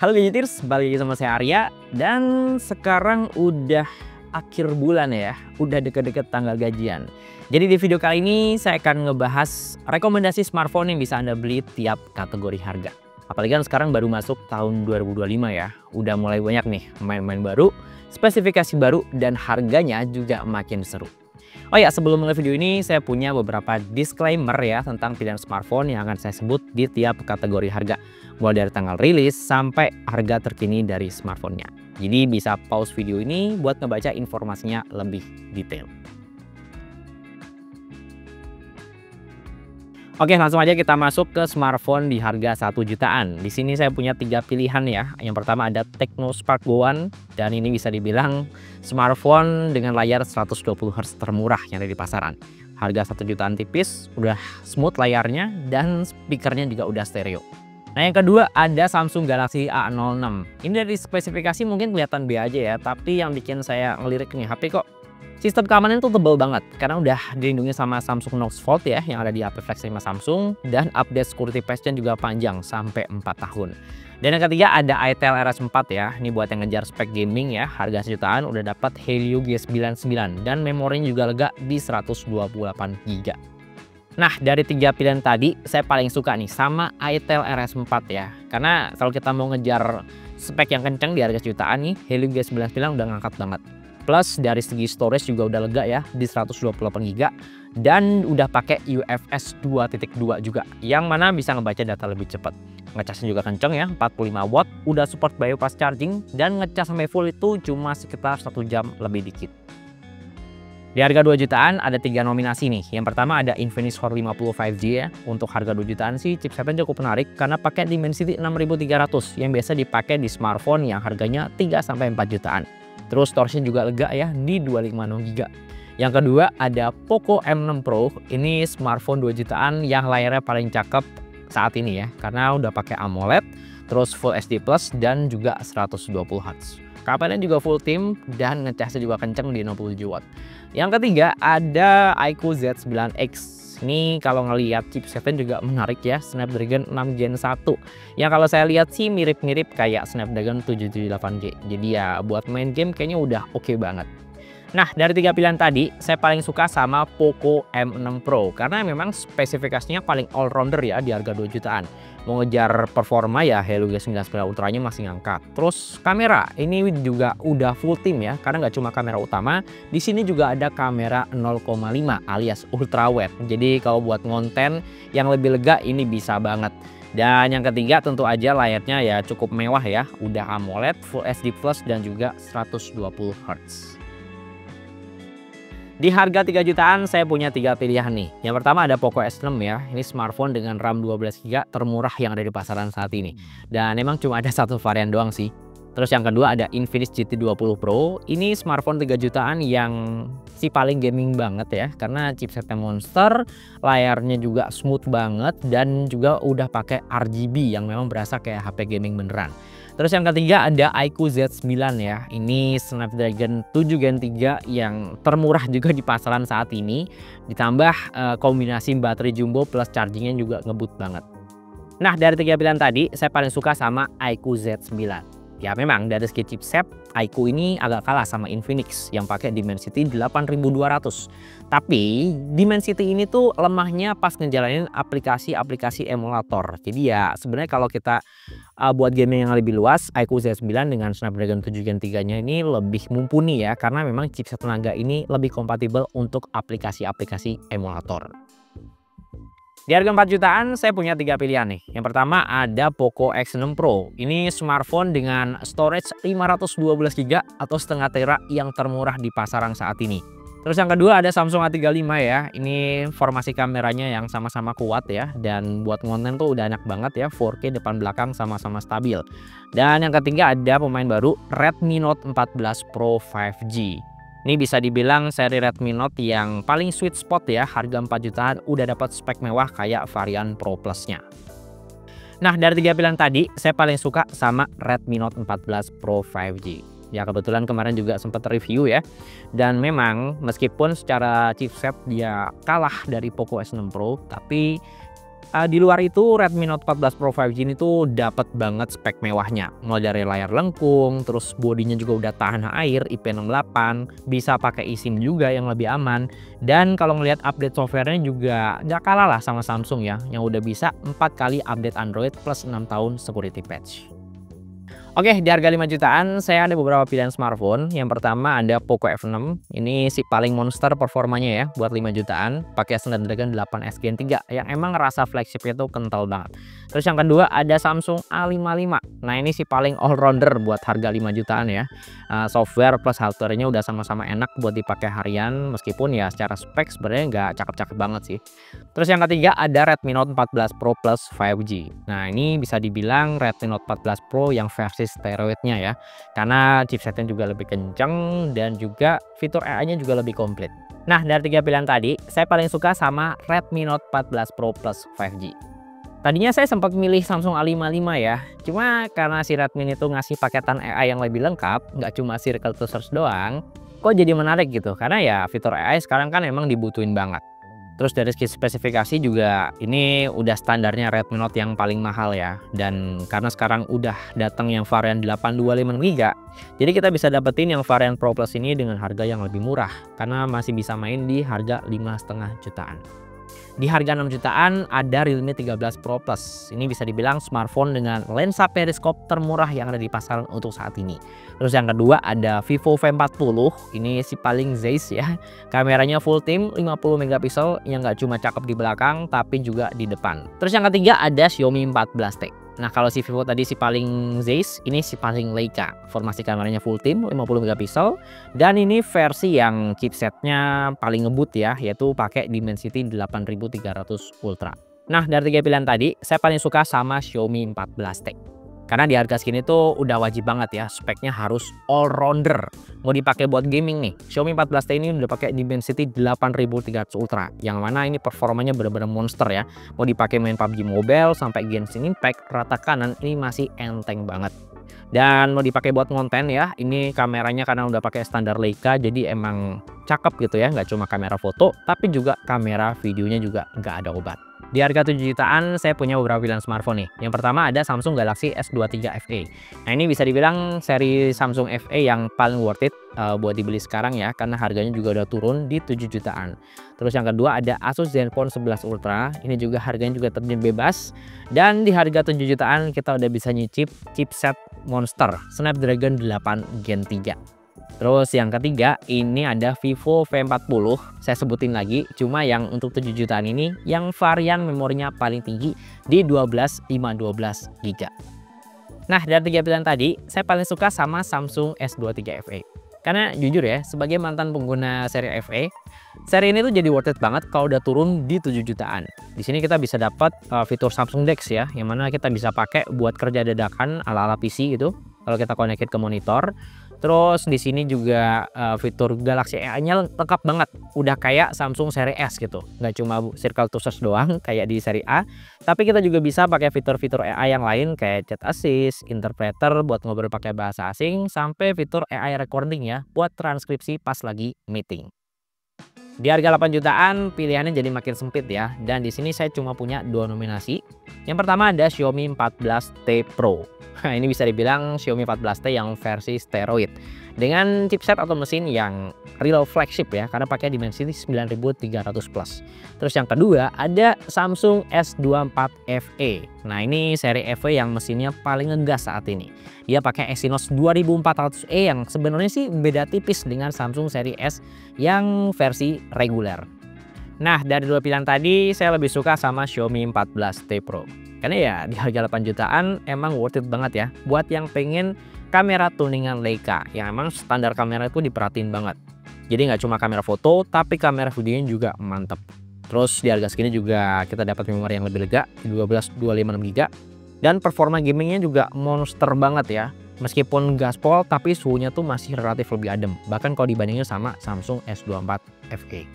Halo Gadgeters, balik lagi sama saya Arya. Dan sekarang udah akhir bulan ya, udah deket-deket tanggal gajian. Jadi di video kali ini saya akan ngebahas rekomendasi smartphone yang bisa Anda beli tiap kategori harga. Apalagi kan sekarang baru masuk tahun 2025 ya, udah mulai banyak nih main-main baru, spesifikasi baru, dan harganya juga makin seru. Oh ya, sebelum mulai video ini saya punya beberapa disclaimer ya tentang pilihan smartphone yang akan saya sebut di tiap kategori harga. Mulai dari tanggal rilis sampai harga terkini dari smartphone-nya. Jadi bisa pause video ini buat ngebaca informasinya lebih detail. Oke, langsung aja kita masuk ke smartphone di harga 1 jutaan. Di sini saya punya 3 pilihan ya. Yang pertama ada Tecno Spark Go One, dan ini bisa dibilang smartphone dengan layar 120Hz termurah yang ada di pasaran. Harga 1 jutaan tipis, udah smooth layarnya, dan speakernya juga udah stereo. Nah, yang kedua ada Samsung Galaxy A06. Ini dari spesifikasi mungkin kelihatan B aja ya, tapi yang bikin saya ngelirik nih HP kok sistem keamanan itu tebal banget karena udah dilindungi sama Samsung Knox Vault ya yang ada di HP Flex 5 Samsung, dan update security patch-nya juga panjang sampai 4 tahun. Dan yang ketiga ada itel RS4 ya. Ini buat yang ngejar spek gaming ya. Harga sejutaan udah dapat Helio G99 dan memorinya juga lega di 128 GB. Nah, dari 3 pilihan tadi saya paling suka nih sama itel RS4 ya. Karena kalau kita mau ngejar spek yang kenceng di harga sejutaan nih, Helio G99 udah ngangkat banget. Plus dari segi storage juga udah lega ya di 128 GB, dan udah pakai UFS 2.2 juga yang mana bisa ngebaca data lebih cepat. Ngecasnya juga kenceng ya, 45 watt, udah support bypass charging, dan ngecas sampai full itu cuma sekitar 1 jam lebih dikit. Di harga 2 jutaan ada 3 nominasi nih. Yang pertama ada Infinix Hot 50 5G ya. Untuk harga 2 jutaan sih chipsetnya cukup menarik karena pakai Dimensity 6300 yang biasa dipakai di smartphone yang harganya 3-4 jutaan. Terus storage-nya juga lega ya di 256 GB. Yang kedua ada Poco M6 Pro. Ini smartphone 2 jutaan yang layarnya paling cakep saat ini ya. Karena udah pakai AMOLED, terus Full HD Plus, dan juga 120Hz. Kameranya juga full tim dan ngecasnya juga kenceng di 67 watt. Yang ketiga ada iQOO Z9X. Ini kalau ngelihat chipsetnya juga menarik ya, Snapdragon 6 Gen 1. Yang kalau saya lihat sih mirip-mirip kayak Snapdragon 778G. Jadi ya buat main game kayaknya udah oke banget. Nah, dari 3 pilihan tadi saya paling suka sama Poco M6 Pro karena memang spesifikasinya paling all-rounder ya di harga 2 jutaan. Mau ngejar performa ya Helio G99 Ultra-nya masih ngangkat. Terus kamera ini juga udah full tim ya, karena nggak cuma kamera utama, di sini juga ada kamera 0,5 alias ultra wide. Jadi kalau buat konten yang lebih lega ini bisa banget. Dan yang ketiga tentu aja layarnya ya cukup mewah ya, udah AMOLED, Full HD Plus, dan juga 120Hz. Di harga 3 jutaan saya punya 3 pilihan nih. Yang pertama ada Poco S6 ya. Ini smartphone dengan RAM 12 GB termurah yang ada di pasaran saat ini. Dan emang cuma ada satu varian doang sih. Terus yang kedua ada Infinix GT20 Pro. Ini smartphone 3 jutaan yang si paling gaming banget ya. Karena chipsetnya monster, layarnya juga smooth banget, dan juga udah pakai RGB yang memang berasa kayak HP gaming beneran. Terus yang ketiga ada iQOO Z9 ya. Ini Snapdragon 7 Gen 3 yang termurah juga di pasaran saat ini. Ditambah kombinasi baterai jumbo plus chargingnya juga ngebut banget. Nah, dari 3 pilihan tadi saya paling suka sama iQOO Z9. Ya memang dari segi chipset iQOO ini agak kalah sama Infinix yang pakai Dimensity 8200. Tapi Dimensity ini tuh lemahnya pas ngejalanin aplikasi-aplikasi emulator. Jadi ya sebenarnya kalau kita buat gaming yang lebih luas, iQOO Z9 dengan Snapdragon 7 Gen 3-nya ini lebih mumpuni ya, karena memang chipset tenaga ini lebih kompatibel untuk aplikasi-aplikasi emulator. Di harga 4 jutaan saya punya 3 pilihan nih. Yang pertama ada Poco X6 Pro. Ini smartphone dengan storage 512 GB atau setengah tera yang termurah di pasaran saat ini. Terus yang kedua ada Samsung A35 ya. Ini formasi kameranya yang sama-sama kuat ya, dan buat konten tuh udah enak banget ya, 4K depan belakang sama-sama stabil. Dan yang ketiga ada pemain baru Redmi Note 14 Pro 5G. Ini bisa dibilang seri Redmi Note yang paling sweet spot ya, harga 4 jutaan udah dapat spek mewah kayak varian Pro Plus-nya. Nah, dari 3 pilihan tadi saya paling suka sama Redmi Note 14 Pro 5G. Ya kebetulan kemarin juga sempat review ya. Dan memang meskipun secara chipset dia kalah dari Poco S6 Pro, tapi Di luar itu Redmi Note 14 Pro 5G ini tuh dapat banget spek mewahnya. Mulai dari layar lengkung, terus bodinya juga udah tahan air, IP68, bisa pakai eSIM juga yang lebih aman. Dan kalau ngelihat update softwarenya juga nggak kalah lah sama Samsung ya, yang udah bisa 4 kali update Android plus 6 tahun security patch. Oke, di harga 5 jutaan saya ada beberapa pilihan smartphone. Yang pertama ada Poco F6. Ini si paling monster performanya ya buat 5 jutaan. Pakai Snapdragon 8S Gen 3 yang emang rasa flagshipnya tuh kental banget. Terus yang kedua ada Samsung A55. Nah, ini si paling all rounder buat harga 5 jutaan ya. Software plus hardware-nya udah sama-sama enak buat dipakai harian, meskipun ya secara spek sebenarnya nggak cakep-cakep banget sih. Terus yang ketiga ada Redmi Note 14 Pro Plus 5G. Nah, ini bisa dibilang Redmi Note 14 Pro yang versi steroidnya ya, karena chipsetnya juga lebih kenceng dan juga fitur AI-nya juga lebih komplit. Nah, dari 3 pilihan tadi saya paling suka sama Redmi Note 14 Pro Plus 5G. Tadinya saya sempat milih Samsung A55 ya, cuma karena si Redmi itu ngasih paketan AI yang lebih lengkap, nggak cuma circle to search doang, kok jadi menarik gitu, karena ya fitur AI sekarang kan emang dibutuhin banget. Terus dari segi spesifikasi juga ini udah standarnya Redmi Note yang paling mahal ya. Dan karena sekarang udah datang yang varian 825GB, jadi kita bisa dapetin yang varian Pro Plus ini dengan harga yang lebih murah, karena masih bisa main di harga 5,5 jutaan. Di harga 6 jutaan ada Realme 13 Pro Plus. Ini bisa dibilang smartphone dengan lensa periskop termurah yang ada di pasaran untuk saat ini. Terus yang kedua ada Vivo V40. Ini si paling zeiss ya. Kameranya full team 50 megapiksel yang nggak cuma cakep di belakang tapi juga di depan. Terus yang ketiga ada Xiaomi 14T. Nah, kalau si Vivo tadi si paling zeiss, ini si paling Leica. Formasi kameranya full team 50 megapiksel dan ini versi yang chipsetnya paling ngebut ya, yaitu pakai Dimensity 8300 Ultra. Nah, dari 3 pilihan tadi saya paling suka sama Xiaomi 14T. Karena di harga segini tuh udah wajib banget ya, speknya harus all rounder. Mau dipakai buat gaming nih, Xiaomi 14T ini udah pakai Dimensity 8300 Ultra, yang mana ini performanya bener-bener monster ya. Mau dipakai main PUBG Mobile sampai Genshin Impact, rata kanan ini masih enteng banget. Dan mau dipakai buat konten ya, ini kameranya karena udah pakai standar Leica, jadi emang cakep gitu ya, nggak cuma kamera foto, tapi juga kamera videonya juga nggak ada obat. Di harga 7 jutaan saya punya beberapa pilihan smartphone nih. Yang pertama ada Samsung Galaxy S23 FE. Nah, ini bisa dibilang seri Samsung FE yang paling worth it buat dibeli sekarang ya, karena harganya juga udah turun di 7 jutaan. Terus yang kedua ada Asus Zenfone 11 Ultra. Ini juga harganya juga terjun bebas. Dan di harga 7 jutaan kita udah bisa nyicip chipset monster Snapdragon 8 Gen 3. Terus yang ketiga ini ada Vivo V40. Saya sebutin lagi, cuma yang untuk 7 jutaan ini yang varian memorinya paling tinggi di 12/512GB. Nah, dari 3 pilihan tadi saya paling suka sama Samsung S23 FE. Karena jujur ya, sebagai mantan pengguna seri FE, seri ini tuh jadi worth it banget kalau udah turun di 7 jutaan. Di sini kita bisa dapat fitur Samsung DeX ya, yang mana kita bisa pakai buat kerja dadakan ala-ala PC gitu kalau kita connect ke monitor. Terus di sini juga fitur Galaxy AI-nya lengkap banget. Udah kayak Samsung seri S gitu. Nggak cuma circle to search doang kayak di seri A, tapi kita juga bisa pakai fitur-fitur AI yang lain kayak chat assist, interpreter buat ngobrol pakai bahasa asing, sampai fitur AI recording ya buat transkripsi pas lagi meeting. Di harga 8 jutaan pilihannya jadi makin sempit ya. Dan di sini saya cuma punya 2 nominasi. Yang pertama ada Xiaomi 14T Pro. Nah, ini bisa dibilang Xiaomi 14T yang versi steroid dengan chipset atau mesin yang real flagship ya, karena pakai Dimensity 9300 plus. Terus yang kedua ada Samsung S24 FE. Nah, ini seri FE yang mesinnya paling ngegas saat ini. Dia pakai Exynos 2400E yang sebenarnya sih beda tipis dengan Samsung seri S yang versi reguler. Nah, dari 2 pilihan tadi saya lebih suka sama Xiaomi 14T Pro. Karena ya di harga 8 jutaan emang worth it banget ya buat yang pengen kamera tuningan Leica yang emang standar kamera itu diperhatiin banget. Jadi nggak cuma kamera foto tapi kamera videonya juga mantep. Terus di harga segini juga kita dapat memori yang lebih lega di 12/256GB dan performa gamingnya juga monster banget ya. Meskipun gaspol tapi suhunya tuh masih relatif lebih adem, bahkan kalau dibandingin sama Samsung S24 FE.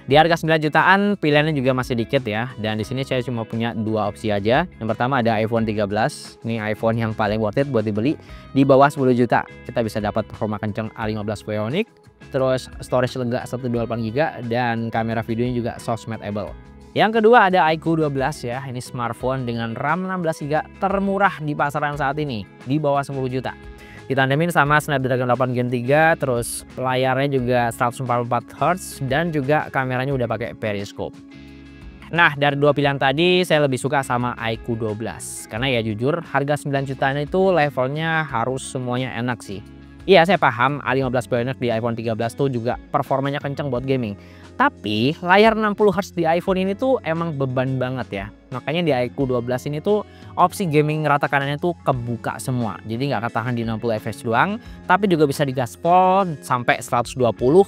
Di harga 9 jutaan pilihannya juga masih dikit ya. Dan di sini saya cuma punya 2 opsi aja. Yang pertama ada iPhone 13. Ini iPhone yang paling worth it buat dibeli di bawah 10 juta. Kita bisa dapat performa kenceng A15 Bionic, terus storage lega 128GB dan kamera videonya juga sosmed-able. Yang kedua ada iQOO 12 ya, ini smartphone dengan RAM 16GB termurah di pasaran saat ini, di bawah 10 juta. Ditandemin sama Snapdragon 8 Gen 3, terus layarnya juga 144Hz dan juga kameranya udah pakai periscope. Nah, dari dua pilihan tadi saya lebih suka sama iQOO 12 karena ya jujur harga 9 jutaan itu levelnya harus semuanya enak sih. Iya, saya paham A15 Bionic di iPhone 13 tuh juga performanya kenceng buat gaming. Tapi layar 60Hz di iPhone ini tuh emang beban banget ya. Makanya di iQOO 12 ini tuh opsi gaming rata kanannya tuh kebuka semua. Jadi nggak ketahan di 60 fps doang, tapi juga bisa digaspol sampai 120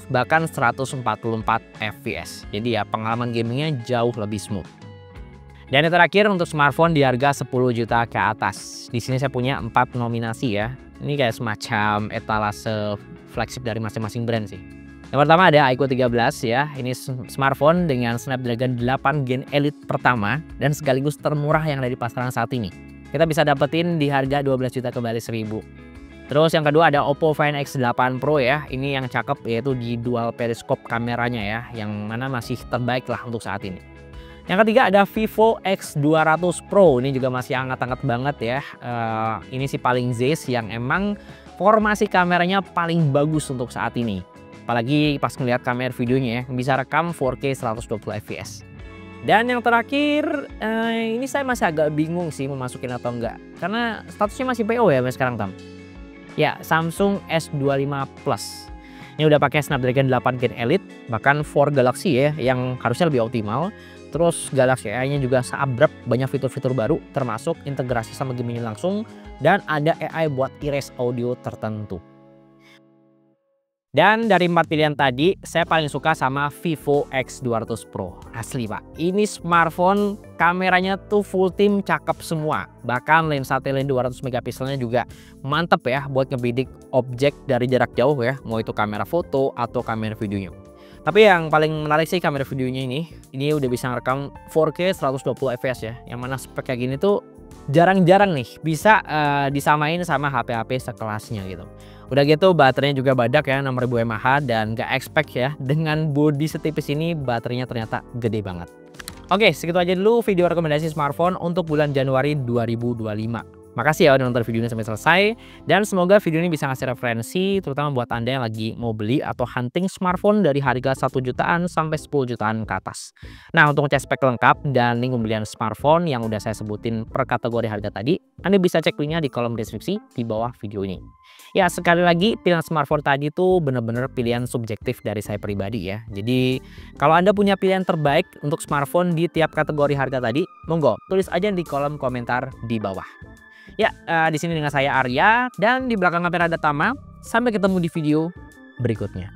bahkan 144 fps. Jadi ya pengalaman gamingnya jauh lebih smooth. Dan yang terakhir untuk smartphone di harga 10 juta ke atas. Di sini saya punya 4 nominasi ya. Ini kayak semacam etalase flagship dari masing-masing brand sih. Yang pertama ada iQOO 13 ya. Ini smartphone dengan Snapdragon 8 Gen Elite pertama dan sekaligus termurah yang ada di pasaran saat ini. Kita bisa dapetin di harga 12 juta kembali 1000. Terus yang kedua ada Oppo Find X8 Pro ya. Ini yang cakep yaitu di dual periscope kameranya ya, yang mana masih terbaik lah untuk saat ini. Yang ketiga ada Vivo X200 Pro, ini juga masih hangat-hangat banget ya. Ini sih paling Zeiss yang emang formasi kameranya paling bagus untuk saat ini. Apalagi pas ngeliat kamera videonya ya, bisa rekam 4K 120 fps. Dan yang terakhir, ini saya masih agak bingung sih mau masukin atau enggak. Karena statusnya masih PO ya sekarang Tam. Ya, Samsung S25 Plus. Ini udah pakai Snapdragon 8 Gen Elite, bahkan 4 Galaxy ya, yang harusnya lebih optimal. Terus Galaxy AI-nya juga seabrek, banyak fitur-fitur baru termasuk integrasi sama gaming langsung dan ada AI buat erase audio tertentu. Dan dari 4 pilihan tadi, saya paling suka sama Vivo X200 Pro. Asli Pak, ini smartphone kameranya tuh full team cakep semua. Bahkan lensa tele 200 megapikselnya juga mantep ya buat ngebidik objek dari jarak jauh ya, mau itu kamera foto atau kamera videonya. Tapi yang paling menarik sih kamera videonya ini udah bisa ngerekam 4K 120 fps ya. Yang mana spek kayak gini tuh jarang-jarang nih bisa disamain sama HP-HP sekelasnya gitu. Udah gitu baterainya juga badak ya 6000 mAh dan gak expect ya dengan bodi setipis ini baterainya ternyata gede banget. Oke, segitu aja dulu video rekomendasi smartphone untuk bulan Januari 2025. Makasih ya udah nonton video ini sampai selesai dan semoga video ini bisa ngasih referensi terutama buat Anda yang lagi mau beli atau hunting smartphone dari harga 1 jutaan sampai 10 jutaan ke atas. Nah, untuk ngecek spek lengkap dan link pembelian smartphone yang udah saya sebutin per kategori harga tadi, Anda bisa cek linknya di kolom deskripsi di bawah video ini. Ya, sekali lagi pilihan smartphone tadi tuh bener-bener pilihan subjektif dari saya pribadi ya. Jadi kalau Anda punya pilihan terbaik untuk smartphone di tiap kategori harga tadi, monggo tulis aja di kolom komentar di bawah. Ya, di sini dengan saya Arya dan di belakang kamera ada Tama. Sampai ketemu di video berikutnya.